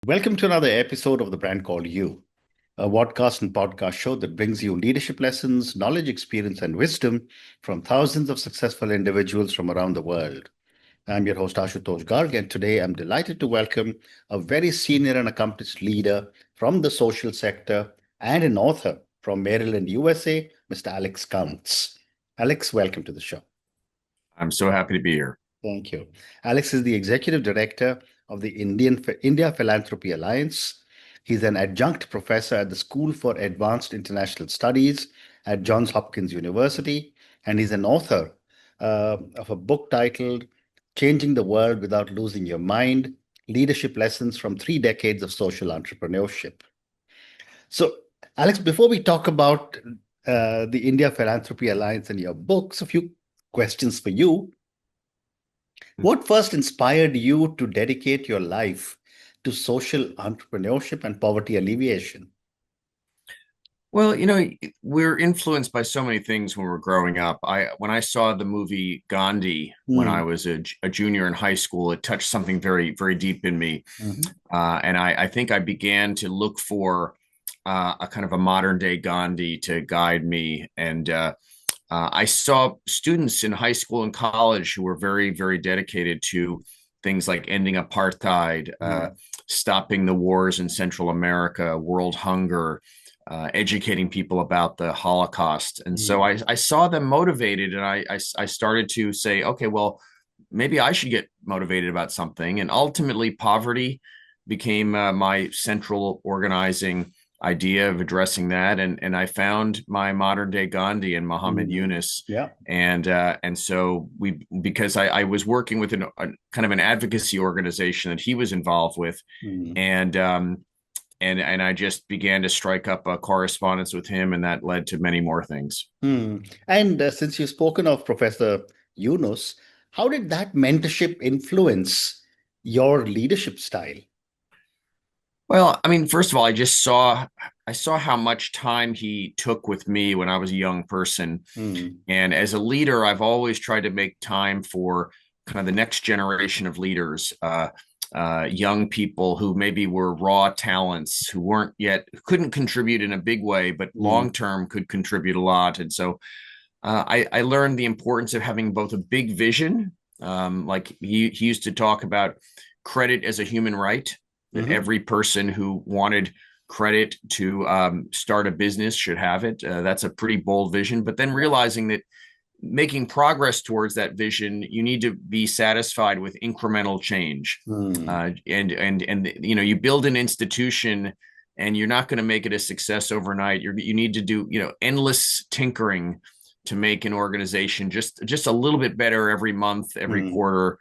Welcome to another episode of The Brand Called You, a podcast and podcast show that brings you leadership lessons, knowledge, experience, and wisdom from thousands of successful individuals from around the world. I'm your host, Ashutosh Garg, and today I'm delighted to welcome a very senior and accomplished leader from the social sector and an author from Maryland, USA, Mr. Alex Counts. Alex, welcome to the show. I'm so happy to be here. Thank you. Alex is the executive director of the India Philanthropy Alliance. He's an adjunct professor at the School for Advanced International Studies at Johns Hopkins University, and he's an author of a book titled Changing the World Without Losing Your Mind: Leadership Lessons from 3 Decades of Social Entrepreneurship. So, Alex, before we talk about the India Philanthropy Alliance and your books, a few questions for you. What first inspired you to dedicate your life to social entrepreneurship and poverty alleviation? Well, we're influenced by so many things when we're growing up. When I saw the movie Gandhi when I was a junior in high school, it touched something very, very deep in me. And I think I began to look for a kind of a modern day Gandhi to guide me. And I saw students in high school and college who were very, very dedicated to things like ending apartheid, stopping the wars in Central America, world hunger, educating people about the Holocaust. And so I saw them motivated, and I started to say, okay, well, maybe I should get motivated about something. And ultimately, poverty became my central organizing idea of addressing that, and I found my modern day Gandhi in Muhammad Yunus. And so because I was working with a kind of an advocacy organization that he was involved with, and I just began to strike up a correspondence with him, and that led to many more things. And since you've spoken of Professor Yunus, how did that mentorship influence your leadership style? Well, I mean, first of all, I saw how much time he took with me when I was a young person. And as a leader, I've always tried to make time for kind of the next generation of leaders, young people who maybe were raw talents, who couldn't contribute in a big way, but long term could contribute a lot. And so I learned the importance of having both a big vision, like he used to talk about credit as a human right, that every person who wanted credit to start a business should have it. That's a pretty bold vision. But then realizing that making progress towards that vision, you need to be satisfied with incremental change. And you build an institution, and you're not going to make it a success overnight. You need to do endless tinkering to make an organization just a little bit better every month, every quarter.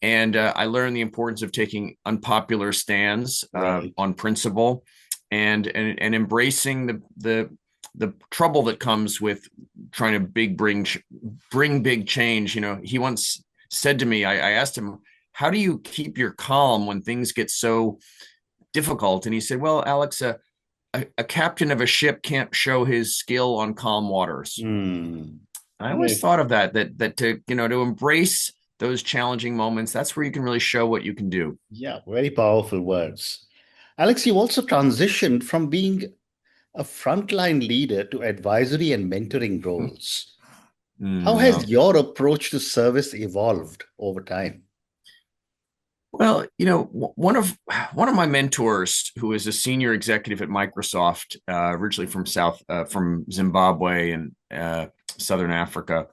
And I learned the importance of taking unpopular stands on principle, and embracing the trouble that comes with trying to bring big change. He once said to me, I asked him, how do you keep your calm when things get so difficult? And he said, well, Alex, a captain of a ship can't show his skill on calm waters. I always thought of that to embrace those challenging moments, that's where you can really show what you can do. Yeah, very powerful words. Alex, you also transitioned from being a frontline leader to advisory and mentoring roles. How has your approach to service evolved over time? Well, one of my mentors, who is a senior executive at Microsoft, originally from Zimbabwe and Southern Africa,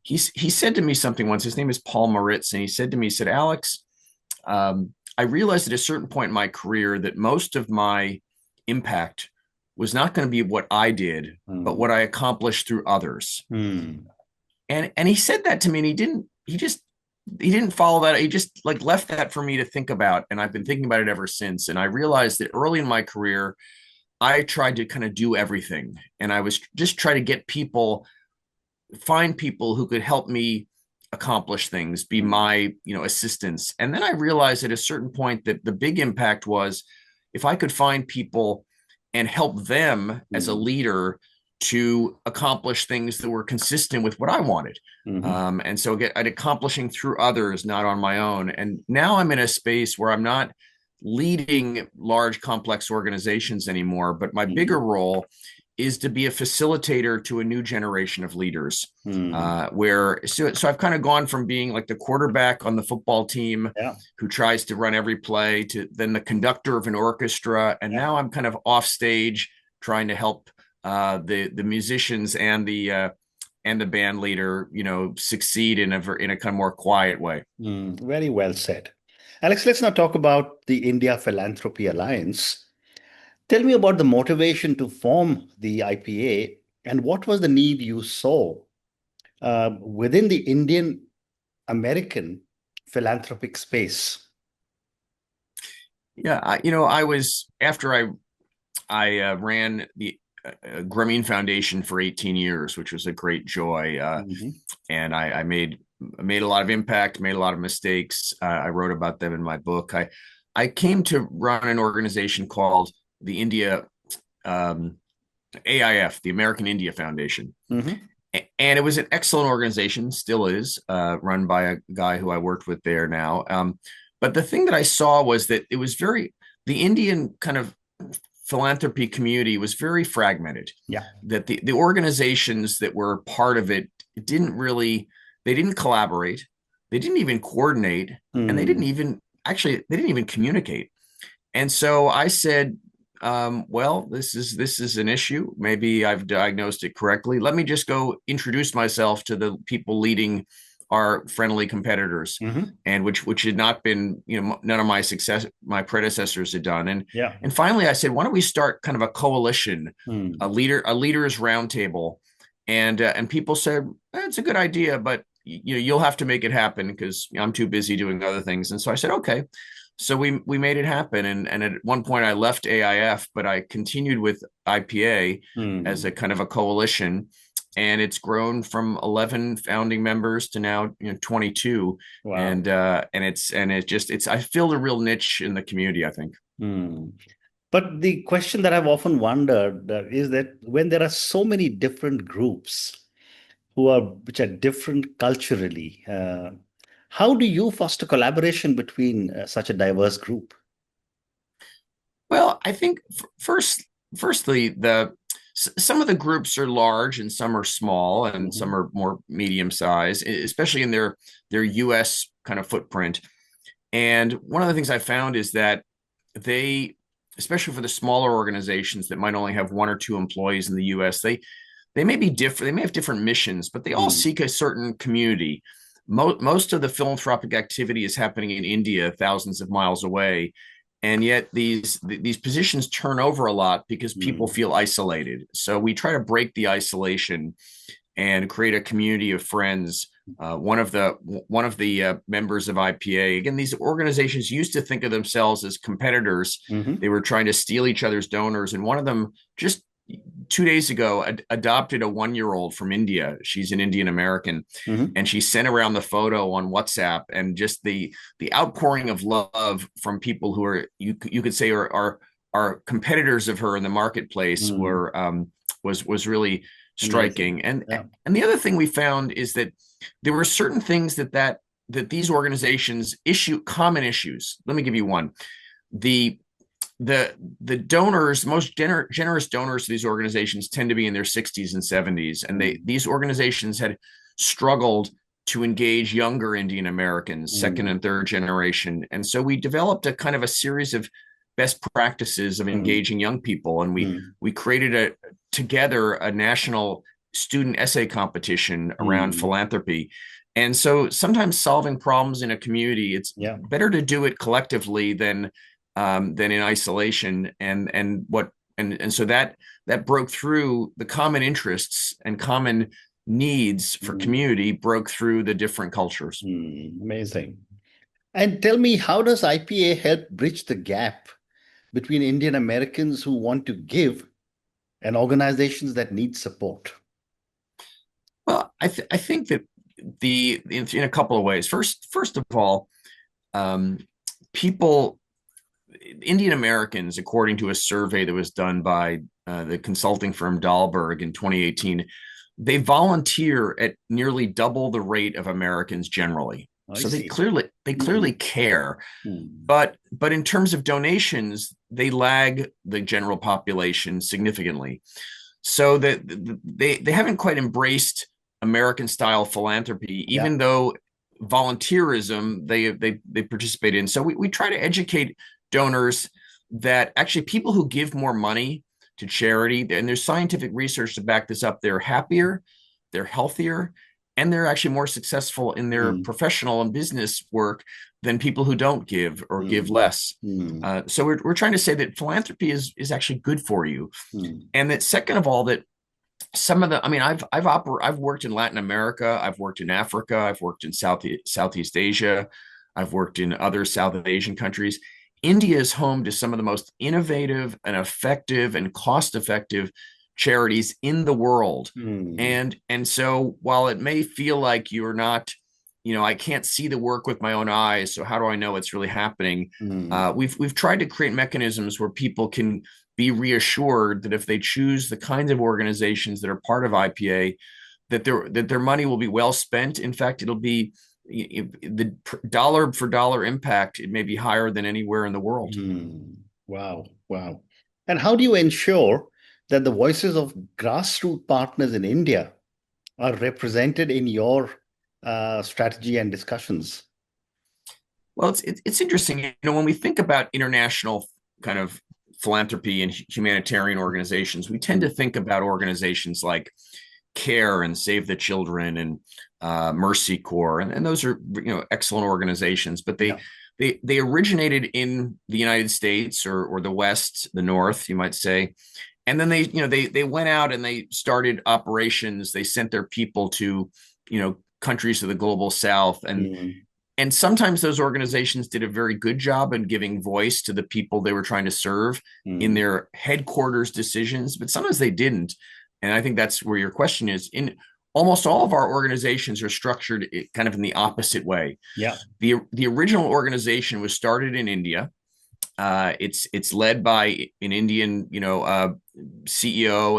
he said to me something once. His name is Paul Moritz, and he said to me, Alex, I realized at a certain point in my career that most of my impact was not going to be what I did, but what I accomplished through others. And he said that to me, and he didn't follow that. He just left that for me to think about. And I've been thinking about it ever since. And I realized that early in my career, I tried to kind of do everything. And I was just trying to find people who could help me accomplish things, be my, assistants. And then I realized at a certain point that the big impact was if I could find people and help them as a leader to accomplish things that were consistent with what I wanted. And so at accomplishing through others, not on my own. And now I'm in a space where I'm not leading large complex organizations anymore, but my bigger role is to be a facilitator to a new generation of leaders. So I've kind of gone from being like the quarterback on the football team who tries to run every play to then the conductor of an orchestra, and now I'm kind of off stage trying to help the musicians and the band leader, succeed in a kind of more quiet way. Very well said. Alex, let's now talk about the India Philanthropy Alliance. Tell me about the motivation to form the IPA and what was the need you saw within the Indian American philanthropic space. Yeah, I was after I ran the Grameen Foundation for 18 years, which was a great joy, and I made a lot of impact, made a lot of mistakes. I wrote about them in my book. I came to run an organization called the India AIF, the American India Foundation. And it was an excellent organization, still is, run by a guy who I worked with there now. But the thing that I saw was that it was the Indian kind of philanthropy community was very fragmented. Yeah. That the organizations that were part of it they didn't collaborate, they didn't even coordinate, and they didn't even communicate. And so I said, well, this is an issue. Maybe I've diagnosed it correctly. Let me just go introduce myself to the people leading our friendly competitors, and which had not been, none of my predecessors had done. And finally I said, why don't we start kind of a coalition, a leaders roundtable, and people said, it's a good idea, but you'll have to make it happen because I'm too busy doing other things. And so I said, okay. So we made it happen. And at one point I left AIF, but I continued with IPA as a kind of a coalition. And it's grown from 11 founding members to now 22. Wow. And I filled a real niche in the community, I think. But the question that I've often wondered is that when there are so many different groups which are different culturally, how do you foster collaboration between such a diverse group? Well, I think firstly, some of the groups are large and some are small and some are more medium sized, especially in their US kind of footprint. And one of the things I found is that especially for the smaller organizations that might only have one or two employees in the US, they may be different. They may have different missions, but they all seek a certain community. Most of the philanthropic activity is happening in India, thousands of miles away. And yet these positions turn over a lot because people feel isolated. So we try to break the isolation and create a community of friends. One of the members of IPA, again, these organizations used to think of themselves as competitors. They were trying to steal each other's donors. And one of them just 2 days ago adopted a 1-year-old from India. She's an Indian American, and she sent around the photo on WhatsApp, and just the outpouring of love from people who are you could say are competitors of her in the marketplace was really striking. And the other thing we found is that there were certain things that these organizations common issues. Let me give you one. The donors, most generous donors to these organizations tend to be in their 60s and 70s, and these organizations had struggled to engage younger Indian Americans, second and third generation. And so we developed a kind of a series of best practices of engaging young people, and we created together a national student essay competition around philanthropy. And so sometimes solving problems in a community, it's better to do it collectively than in isolation, and so that broke through the common interests and common needs for community, broke through the different cultures. Amazing. And tell me, how does IPA help bridge the gap between Indian Americans who want to give and organizations that need support? Well, I think that in a couple of ways. First of all, Indian Americans, according to a survey that was done by the consulting firm Dahlberg in 2018, they volunteer at nearly double the rate of Americans generally. I So they see. clearly care. Mm. But in terms of donations, they lag the general population significantly. So that they haven't quite embraced American style philanthropy, Yeah. even though volunteerism they participate in. So we try to educate donors that actually people who give more money to charity, and there's scientific research to back this up, they're happier, they're healthier, and they're actually more successful in their Mm. professional and business work than people who don't give or give Mm. less. Mm. So we're trying to say that philanthropy is actually good for you, Mm. and that second of all, that some of the, I mean, I've worked in Latin America, I've worked in Africa, I've worked in Southeast Asia, I've worked in other South Asian countries. India is home to some of the most innovative and effective and cost-effective charities in the world. Mm. And so while it may feel like you're not, I can't see the work with my own eyes, so how do I know it's really happening? Mm. We've tried to create mechanisms where people can be reassured that if they choose the kinds of organizations that are part of IPA, that their money will be well spent. In fact, it'll be the dollar for dollar impact. It may be higher than anywhere in the world. Mm. Wow. Wow. And how do you ensure that the voices of grassroots partners in India are represented in your strategy and discussions? Well, it's interesting. When we think about international kind of philanthropy and humanitarian organizations, we tend to think about organizations like CARE and Save the Children and Mercy Corps, and those are excellent organizations, but Yeah. they originated in the United States or the West, the North, you might say, and then they went out and they started operations. They sent their people to countries of the global South, Mm. and sometimes those organizations did a very good job in giving voice to the people they were trying to serve in Mm. their headquarters decisions, but sometimes they didn't. And I think that's where your question is. In almost all of our organizations are structured kind of in the opposite way. Yeah. The original organization was started in India. It's led by an Indian, CEO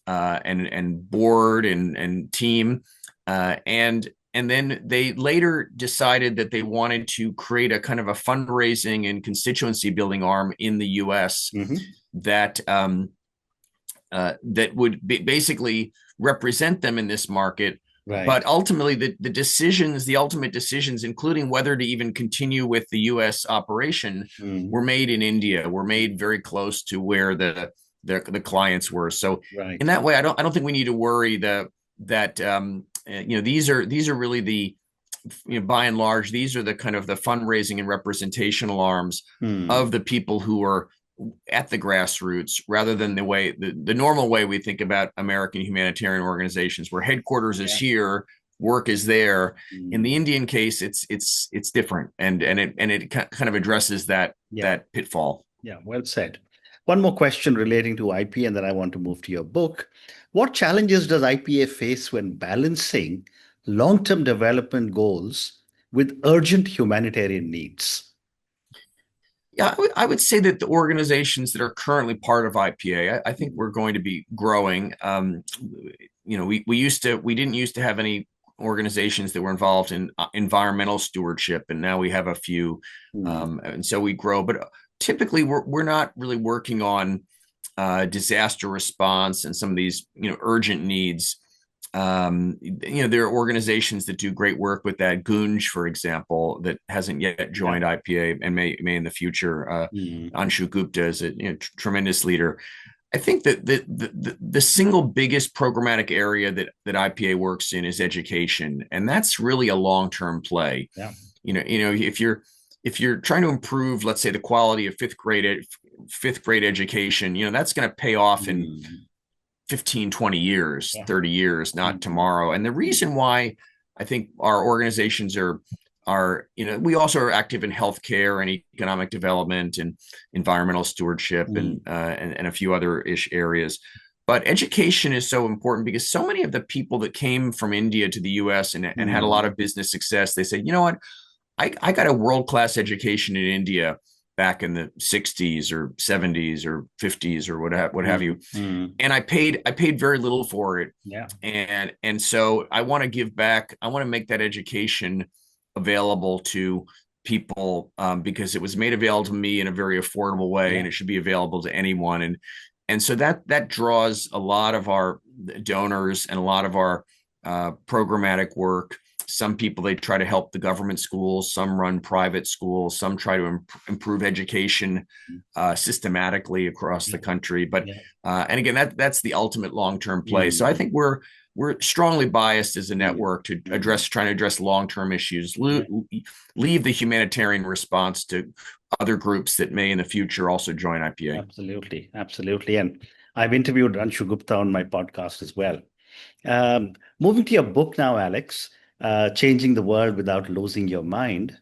and board and team, and then they later decided that they wanted to create a kind of a fundraising and constituency building arm in the U.S. Mm-hmm. that that would basically represent them in this market. Right. But ultimately, the ultimate decisions, including whether to even continue with the U.S. operation, Mm. were made in India. Were made very close to where the clients were. So in Right. that way, I don't think we need to worry that these are really the by and large, these are the kind of the fundraising and representational arms Mm. of the people who are at the grassroots, rather than the normal way we think about American humanitarian organizations, where headquarters is Yeah. here, work is there. In Mm. the Indian case, it's different, and it kind of addresses that Yeah. that pitfall. Yeah. Well said. One more question relating to IP, and then I want to move to your book. What challenges does IPA face when balancing long-term development goals with urgent humanitarian needs? Yeah, I would say that the organizations that are currently part of IPA, I think we're going to be growing. We didn't used to have any organizations that were involved in environmental stewardship, and now we have a few, Mm. and so we grow. But typically, we're not really working on disaster response and some of these urgent needs. There are organizations that do great work with that. Gunj, for example, that hasn't yet Yeah. joined IPA and may in the future. Mm. Anshu Gupta is a tremendous leader. I think that the single biggest programmatic area that IPA works in is education, and that's really a long-term play. Yeah. If you're trying to improve, let's say, the quality of fifth grade education, that's going to pay off in Mm. 15, 20 years, Yeah. 30 years, not Mm. tomorrow. And the reason why I think our organizations are we also are active in healthcare and economic development and environmental stewardship Mm. and a few other ish areas. But education is so important because so many of the people that came from India to the US and had a lot Mm. of business success, they say, you know what, I got a world-class education in India back in the 60s or 70s or 50s or what have you, Mm. and I paid very little for it, Yeah. and so I want to give back. I want to make that education available to people because it was made available to me in a very affordable way, and it should be available to anyone. And so that draws a lot of our donors and a lot of our programmatic work. Some people, they try to help the government schools, some run private schools, some try to improve education systematically across the country. But and again, that's the ultimate long-term play. So I think we're strongly biased as a network to trying to address long-term issues, leave the humanitarian response to other groups that may in the future also join IPA. Absolutely. Absolutely. And I've interviewed Anshu Gupta on my podcast as well. Moving to your book now, Alex, Changing the World Without Losing Your Mind.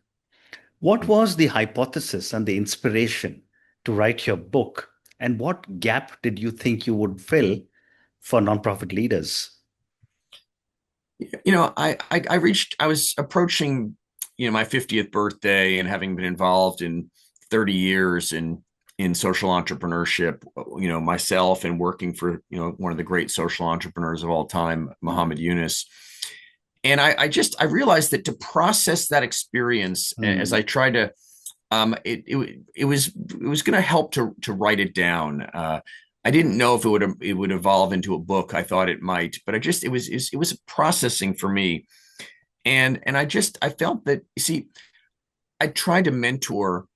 What was the hypothesis and the inspiration to write your book? And what gap did you think you would fill for nonprofit leaders? I was approaching, my 50th birthday, and having been involved in 30 years in social entrepreneurship, myself, and working for, one of the great social entrepreneurs of all time, Muhammad Yunus. And I realized that to process that experience, as I tried to, it was going to help to write it down. I didn't know if it would evolve into a book. I thought it might, but it was processing for me. And I felt that, you see, I tried to mentor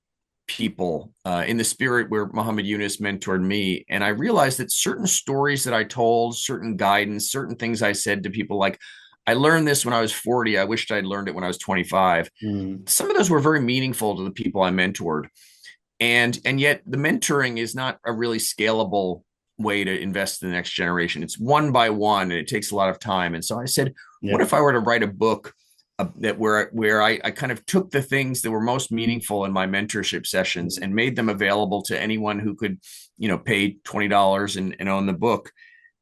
people in the spirit where Muhammad Yunus mentored me. And I realized that certain stories that I told, certain guidance, certain things I said to people, like, I learned this when I was 40. I wished I'd learned it when I was 25. Some of those were very meaningful to the people I mentored. And yet the mentoring is not a really scalable way to invest in the next generation. It's one by one, and it takes a lot of time. And so I said, what if I were to write a book where I kind of took the things that were most meaningful in my mentorship sessions and made them available to anyone who could, pay $20 and own the book.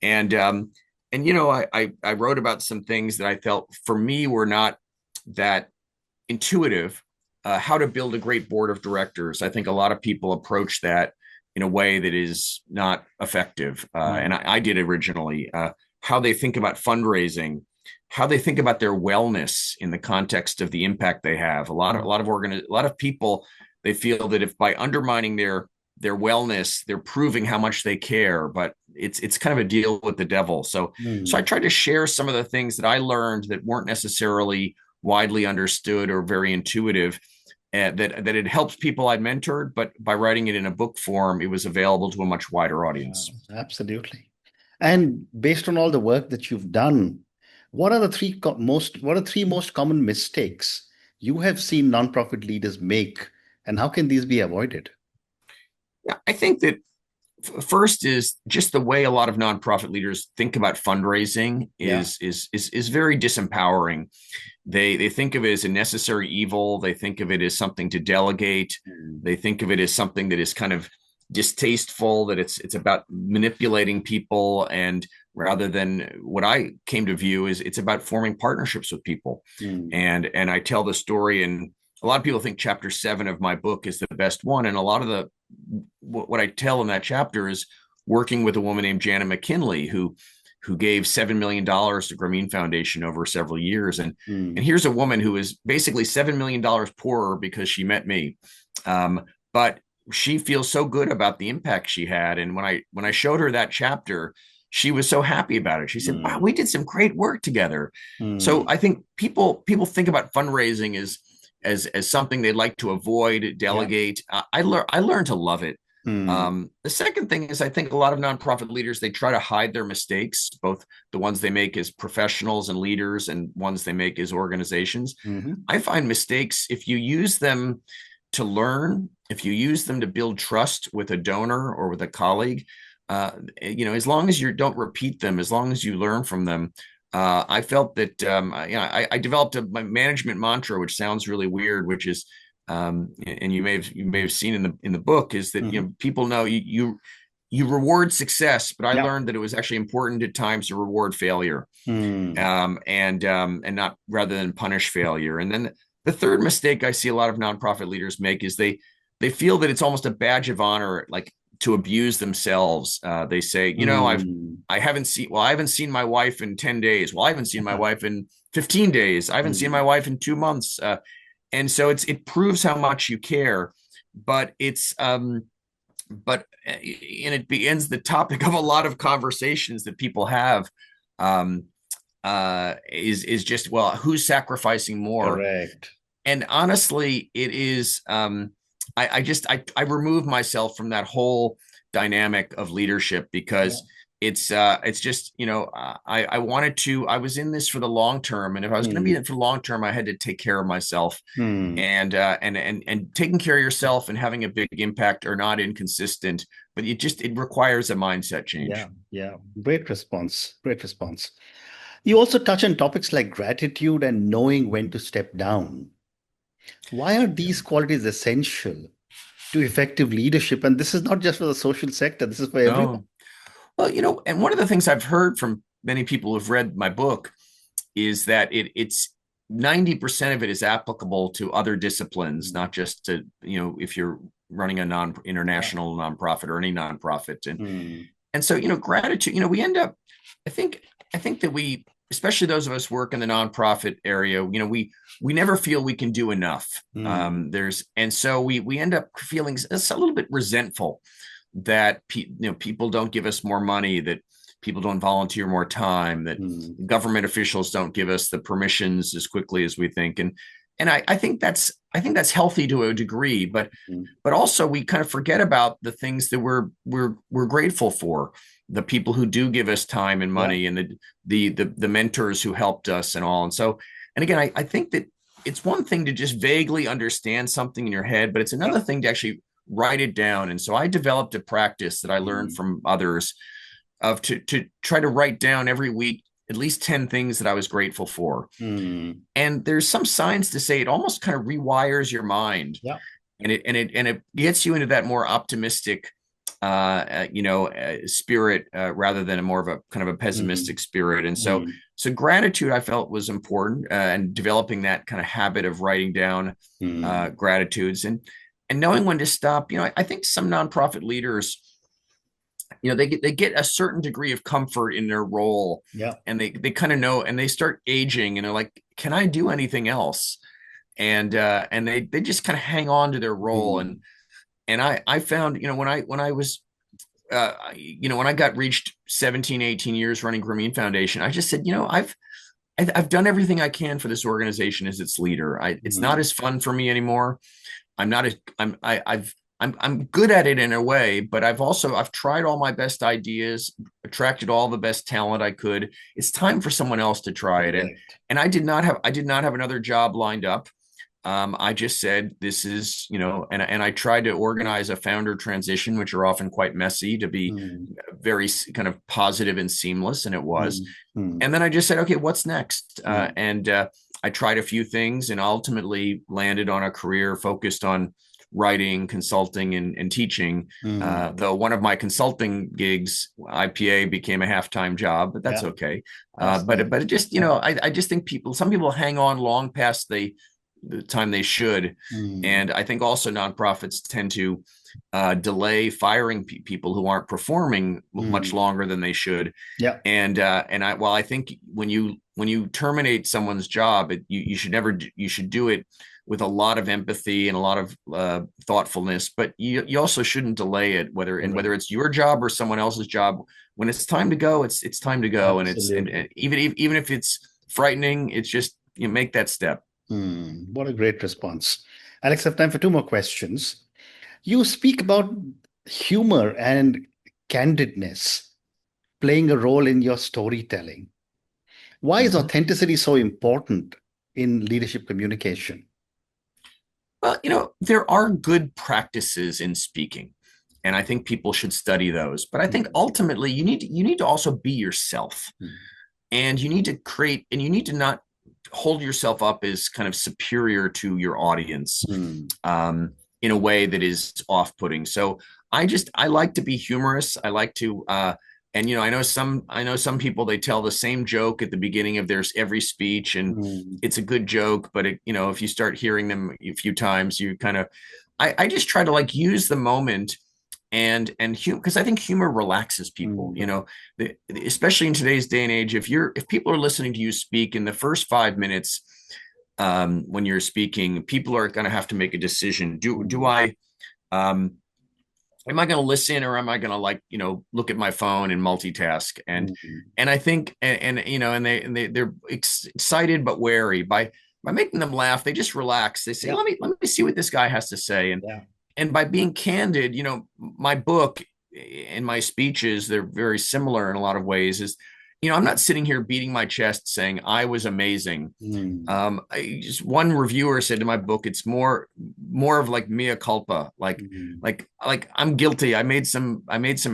And I wrote about some things that I felt for me were not that intuitive. How to build a great board of directors. I think a lot of people approach that in a way that is not effective. And I did originally. How they think about fundraising, how they think about their wellness in the context of the impact they have. A lot of people, they feel that if by undermining their wellness, they're proving how much they care, but it's kind of a deal with the devil. So I tried to share some of the things that I learned that weren't necessarily widely understood or very intuitive, that it helps people I'd mentored, but by writing it in a book form, it was available to a much wider audience. Absolutely. And based on all the work that you've done, what are the three most common mistakes you have seen nonprofit leaders make, and how can these be avoided? Yeah, I think that first is just the way a lot of nonprofit leaders think about fundraising is very disempowering. They think of it as a necessary evil. They think of it as something to delegate. They think of it as something that is kind of distasteful, that it's about manipulating people. And rather than what I came to view is it's about forming partnerships with people. And I tell the story, and a lot of people think chapter 7 of my book is the best one. And a lot of what I tell in that chapter is working with a woman named Jana McKinley, who gave $7 million to Grameen Foundation over several years. And here's a woman who is basically $7 million poorer because she met me. But she feels so good about the impact she had. And when I showed her that chapter, she was so happy about it. She said, wow, we did some great work together. So I think people think about fundraising as something they'd like to avoid, delegate. I learned to love it. The second thing is, I think a lot of nonprofit leaders, they try to hide their mistakes, both the ones they make as professionals and leaders and ones they make as organizations. I find mistakes, if you use them to learn, if you use them to build trust with a donor or with a colleague, as long as you don't repeat them, as long as you learn from them, I felt that I developed a management mantra, which sounds really weird, which is, and you may have seen in the book, is that people know you reward success, but I learned that it was actually important at times to reward failure, and not, rather than punish failure. And then the third mistake I see a lot of nonprofit leaders make is they feel that it's almost a badge of honor, like to abuse themselves. They say, I haven't seen my wife in 10 days. Well, I haven't seen my wife in 15 days. I haven't seen my wife in 2 months. And so it proves how much you care, but it begins the topic of a lot of conversations that people have, is just, well, who's sacrificing more? Correct. And honestly, it is, I remove myself from that whole dynamic of leadership, because it's just, I was in this for the long term. And if I was going to be in it for the long term, I had to take care of myself. And taking care of yourself and having a big impact are not inconsistent, but it requires a mindset change. Yeah. Great response. You also touch on topics like gratitude and knowing when to step down. Why are these qualities essential to effective leadership? And this is not just for the social sector, this is for everyone. Well, and one of the things I've heard from many people who've read my book is that it's 90% of it is applicable to other disciplines, not just to, if you're running a international nonprofit or any nonprofit. And so, gratitude, we end up, I think that we, especially those of us work in the nonprofit area, we never feel we can do enough. And so we end up feeling a little bit resentful that people don't give us more money, that people don't volunteer more time, that government officials don't give us the permissions as quickly as we think. And I think that's healthy to a degree, but also we kind of forget about the things that we're grateful for, the people who do give us time and money, and the mentors who helped us and all. And so, and again, I think that it's one thing to just vaguely understand something in your head, but it's another thing to actually write it down. And so I developed a practice that I learned from others of to try to write down every week at least 10 things that I was grateful for. And there's some science to say it almost kind of rewires your mind. And it gets you into that more optimistic spirit, rather than a more of a kind of a pessimistic spirit. And so gratitude, I felt, was important, and developing that kind of habit of writing down gratitudes and knowing when to stop. I think some nonprofit leaders, they get a certain degree of comfort in their role, and they kind of know, and they start aging, and they're like, can I do anything else? And they just kind of hang on to their role. And I found, when I was, when I got reached 17, 18 years running Grameen Foundation, I just said, I've done everything I can for this organization as its leader. It's not as fun for me anymore. I'm good at it in a way, but I've tried all my best ideas, attracted all the best talent I could. It's time for someone else to try it. And I did not have another job lined up. I just said, this is, and I tried to organize a founder transition, which are often quite messy, to be very kind of positive and seamless. And it was. And then I just said, okay, what's next? And I tried a few things and ultimately landed on a career focused on writing, consulting, and teaching. Though one of my consulting gigs, IPA, became a half-time job, but that's okay. But it just, I just think some people hang on long past the time they should. And I think also nonprofits tend to delay firing people who aren't performing much longer than they should. I think when you terminate someone's job, you should do it with a lot of empathy and a lot of thoughtfulness, but you also shouldn't delay it, whether it's your job or someone else's job. When it's time to go, it's time to go. Absolutely. And even if it's frightening, it's just, make that step. What a great response. Alex, I have time for two more questions. You speak about humor and candidness playing a role in your storytelling. Why is authenticity so important in leadership communication? Well, there are good practices in speaking, and I think people should study those. But I think ultimately you need to also be yourself, and you need to not hold yourself up as kind of superior to your audience in a way that is off-putting. So I like to be humorous. I like to, and I know some people, they tell the same joke at the beginning of every speech, and it's a good joke, but if you start hearing them a few times, you kind of, I just try to use the moment and because I think humor relaxes people, Mm. especially in today's day and age. If people are listening to you speak in the first 5 minutes, when you're speaking, people are going to have to make a decision. Do Mm. I um, am I going to listen, or am I going to, like, look at my phone and multitask? Mm. And I think, they're excited but wary. By making them laugh, they just relax. They say, Yeah. let me see what this guy has to say. Yeah. And by being candid, my book and my speeches, they're very similar in a lot of ways. I'm not sitting here beating my chest saying I was amazing. Mm. Just one reviewer said to my book, it's more of like mea culpa, Mm. like I'm guilty. I made some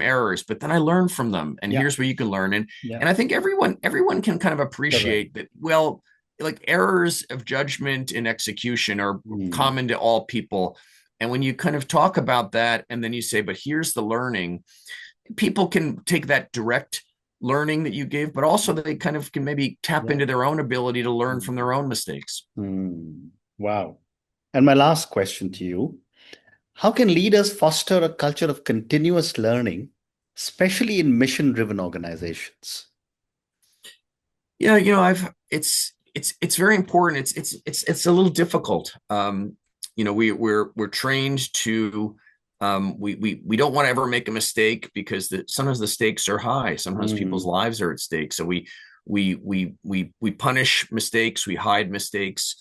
errors, but then I learned from them, and Yeah. here's where you can learn. And Yeah. and I think everyone can kind of Correct. appreciate that. Well, like, errors of judgment and execution are Mm. common to all people. And when you kind of talk about that, and then you say, but here's the learning, people can take that direct learning that you gave, but also they kind of can maybe tap Yeah. into their own ability to learn from Mm. their own mistakes. Mm. Wow. And my last question to you: how can leaders foster a culture of continuous learning, especially in mission-driven organizations? Yeah, it's very important. It's a little difficult. We're trained to, we don't want to ever make a mistake, because sometimes the stakes are high. Sometimes people's Mm. lives are at stake. So we punish mistakes, we hide mistakes,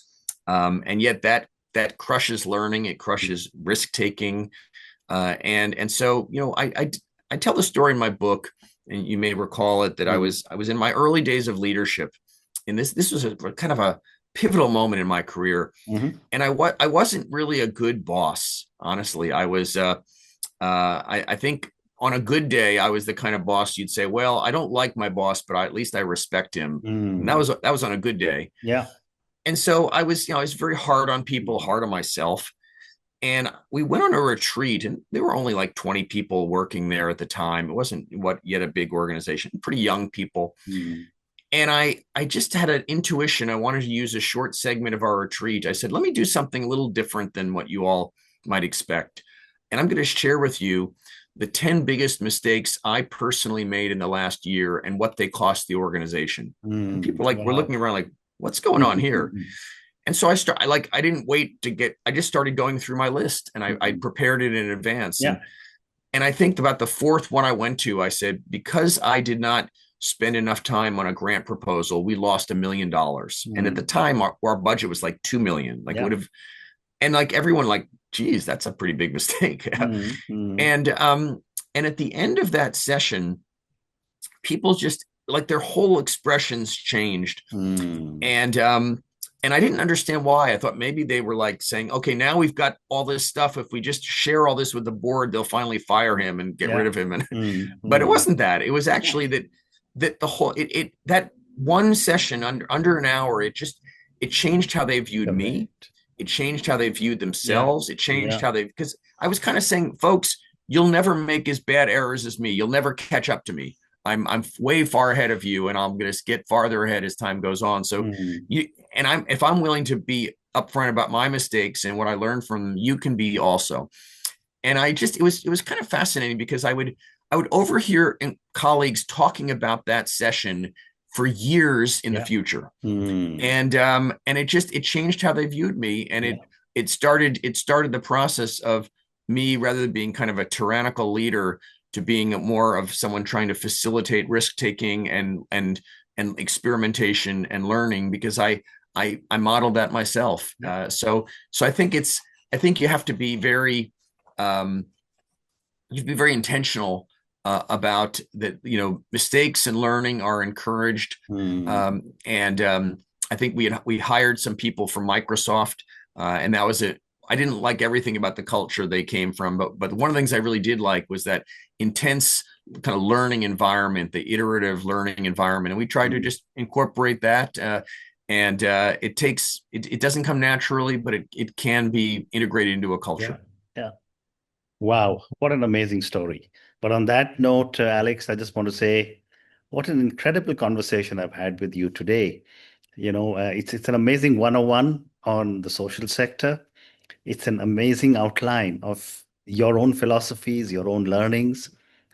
and yet that crushes learning. It crushes risk taking, and so, I tell the story in my book, and you may recall it, that I Mm. was I was in my early days of leadership, and this was a kind of a pivotal moment in my career. Mhm. And I wasn't really a good boss, honestly. I was I think on a good day I was the kind of boss you'd say, well, I don't like my boss, but at least I respect him. And that Mm. was that was on a good day. Yeah. And so I was very hard on people, hard on myself. And we went on a retreat, and there were only like 20 people working there at the time. It wasn't what yet a big organization, pretty young people. Mm. And I just had an intuition. I wanted to use a short segment of our retreat. I said, let me do something a little different than what you all might expect. And I'm going to share with you the 10 biggest mistakes I personally made in the last year and what they cost the organization. And Mm. people, like, were Wow. looking around like, what's going on here? And so I didn't wait to I just started going through my list, and I Mm. prepared it in advance. Yeah. And I think about the fourth one I went to, I said, because I did not spend enough time on a grant proposal, we lost $1 million. And at the Mm. time, our budget was like 2 million. Like, it Yeah. would have, and like everyone, like, geez, that's a pretty big mistake. Mm. Mm. and and at the end of that session, people just, like, their whole expressions changed. Mm. And I didn't understand why. I thought maybe they were like saying, okay, now we've got all this stuff. If we just share all this with the board, they'll finally fire him and get rid Yeah. of him. And Mm. but it Mm. wasn't that. It was Yeah. actually that the whole it that one session under an hour, it changed how they viewed me. Correct. It changed how they viewed Yeah. themselves. It changed Yeah. how they, because I was kind of saying, folks, you'll never make as bad errors as me. You'll never catch up to me. I'm way far ahead of you, and I'm going to get farther ahead as time goes on. So Mm. if I'm willing to be upfront about my mistakes and what I learned from them, you can be also. And it was kind of fascinating, because I would overhear colleagues talking about that session for years in the Yeah. future. Mm. And it changed how they viewed me, and Yeah. it started the process of me, rather than being kind of a tyrannical leader, to being more of someone trying to facilitate risk taking and experimentation and learning, because I modeled that myself. Yeah. So I think you have to be very um, intentional about that. Mistakes and learning are encouraged. Mm. And I think we hired some people from Microsoft, and that was it. I didn't like everything about the culture they came from, but one of the things I really did like was that intense kind of learning environment, the iterative learning environment, and we tried to Mm. just incorporate that. And it doesn't come naturally, but it can be integrated into a Yeah. culture. Yeah. Wow, what an amazing story. But on that note, Alex, I just want to say what an incredible conversation I've had with you today. It's an amazing 101 on the social sector. It's an amazing outline of your own philosophies, your own learnings,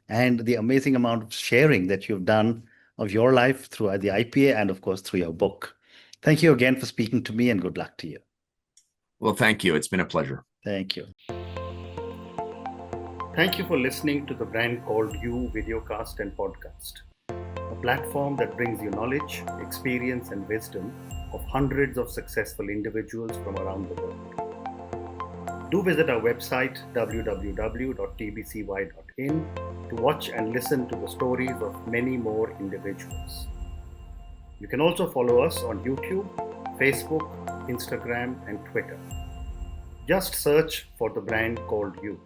and the amazing amount of sharing that you've done of your life through the IPA and, of course, through your book. Thank you again for speaking to me, and good luck to you. Well, thank you. It's been a pleasure. Thank you. Thank you for listening to the Brand Called You videocast and podcast, a platform that brings you knowledge, experience, and wisdom of hundreds of successful individuals from around the world. Do visit our website www.tbcy.in to watch and listen to the stories of many more individuals. You can also follow us on YouTube, Facebook, Instagram, and Twitter. Just search for the Brand Called You.